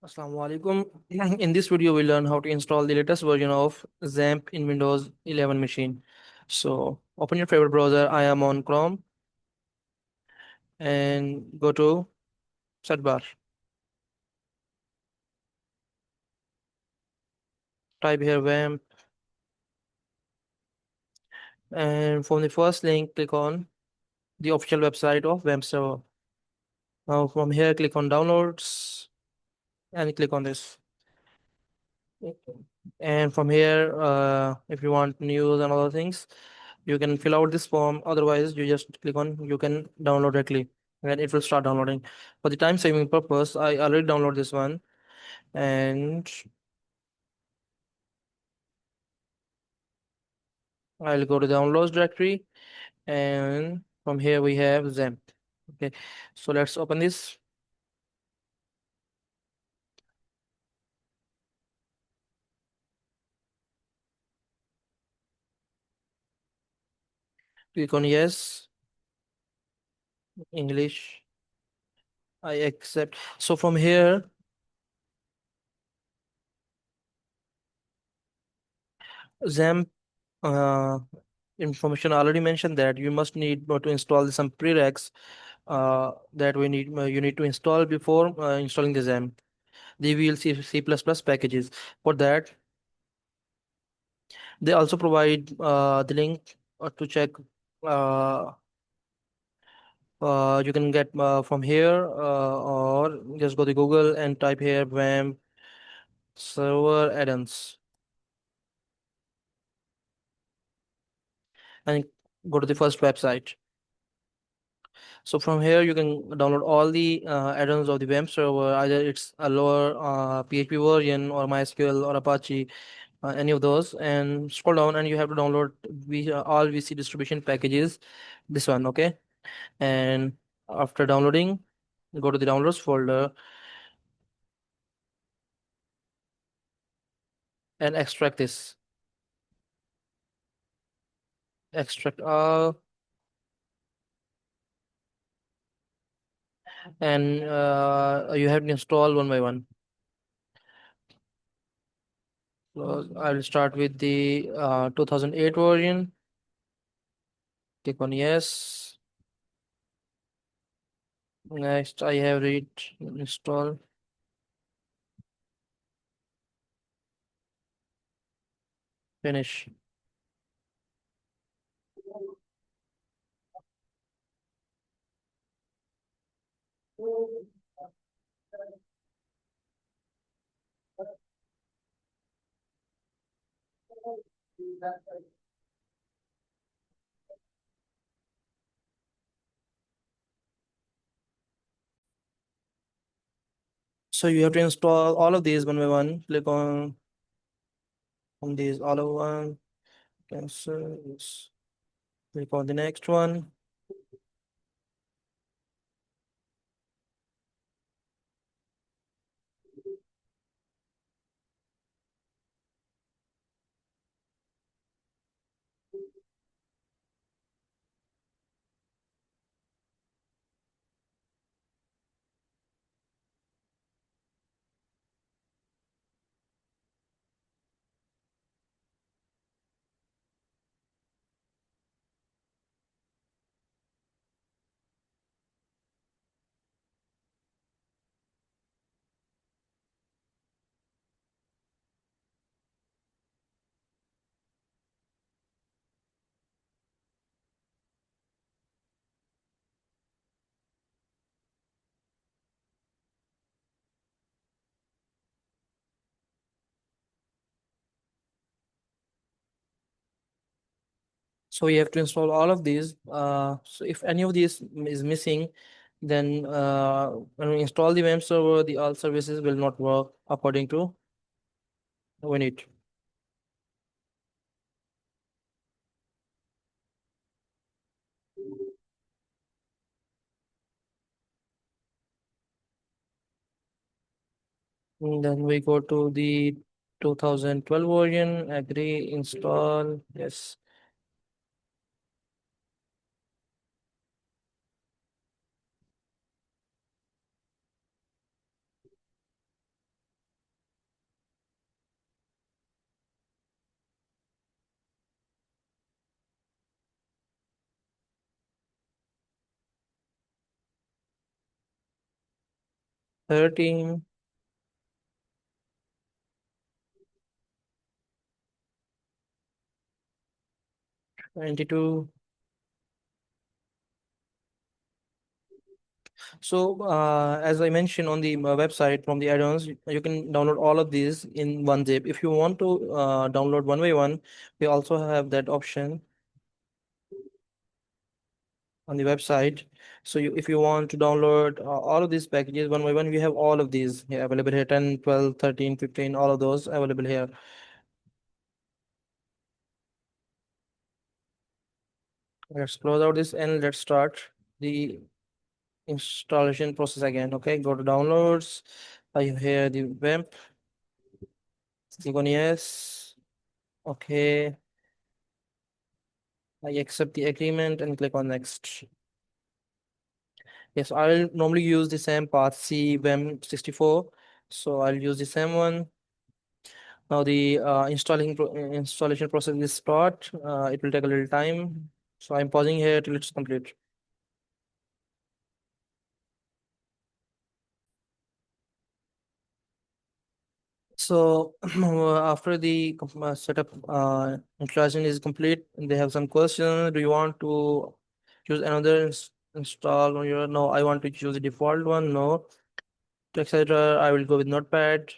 Assalamu alaikum. In this video, we'll learn how to install the latest version of XAMPP in Windows 11 machine. So, open your favorite browser. I am on Chrome and go to search bar. Type here WAMP, and from the first link, click on the official website of WAMP Server. Now, from here, click on Downloads and click on this. And from here, if you want news and other things, you can fill out this form. Otherwise, you just click on you can download directly and it will start downloading. For the time saving purpose, I already download this one, and I'll go to the downloads directory, and from here we have XAMPP. Okay, so let's open this. Click on yes, English. I accept. So from here, XAMPP uh, information already mentioned that you must need to install some prereqs that we need you need to install before installing the XAMPP. The VLC C++ packages. For that, they also provide the link to check. Uh, you can get from here or just go to Google and type here WAMP server add-ons and go to the first website. So from here you can download all the add-ons of the WAMP server, either it's a lower PHP version or MySQL or Apache, any of those, and scroll down and you have to download all VC distribution packages. This one, okay? And after downloading, go to the downloads folder and extract this. Extract all, and you have to install one by one. So I'll start with the 2008 version. Click on yes. Next, I have read install, finish. So you have to install all of these one by one. Click on these all of one. Cancel. Yes. Click on the next one. So you have to install all of these. So if any of these is missing, then when we install the WAMP server, the all services will not work according to we need. And then we go to the 2012 version, agree, install, yes. 13, 22. So, as I mentioned on the website from the add-ons, you can download all of these in one zip. If you want to download one by one, we also have that option on the website. So if you want to download all of these packages one by one, we have all of these here available here, 10, 12, 13, 15, all of those available here. Let's close out this and let's start the installation process again. Okay, go to downloads. I have here the WAMP. Click on yes. Okay, I accept the agreement and click on next. Yes, I'll normally use the same path C WAM64. So I'll use the same one. Now the installation process is start. It will take a little time. So I'm pausing here till it's complete. So after the setup installation is complete, they have some questions. Do you want to choose another install on your? No, I want to choose the default one. No, etc. I will go with Notepad.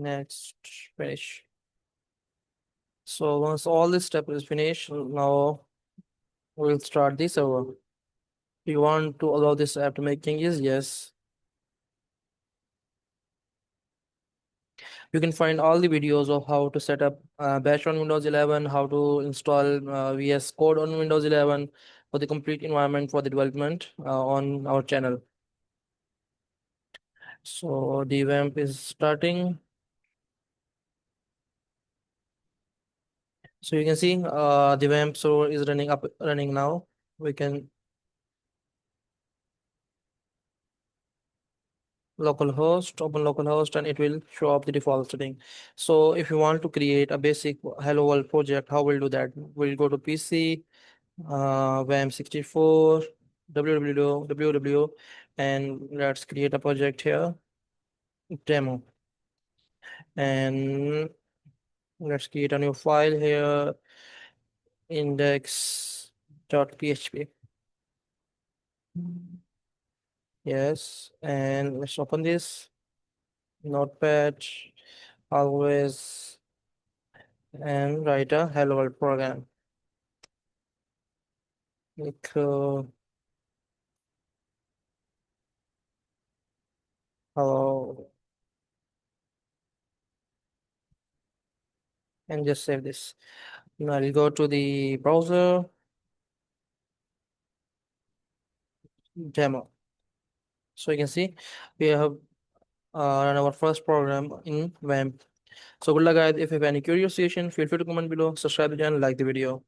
Next, finish. So once all this step is finished, now we'll start the server. Do you want to allow this app to make changes? Yes. You can find all the videos of how to set up Bash on Windows 11, how to install VS Code on Windows 11 for the complete environment for the development on our channel. So the WAMP is starting. So you can see the WAMP server is running now. We can localhost, open localhost, and it will show up the default setting. So if you want to create a basic Hello World project, how we'll do that? We'll go to PC, WAM64, www, and let's create a project here, demo, and let's create a new file here, index.php. Yes, and let's open this notepad always and write a hello world program. Like, hello, and just save this. Now I'll go to the browser, demo. So you can see we have run our first program in WAMP. So good luck guys. If you have any curious question, feel free to comment below, subscribe the channel, like the video.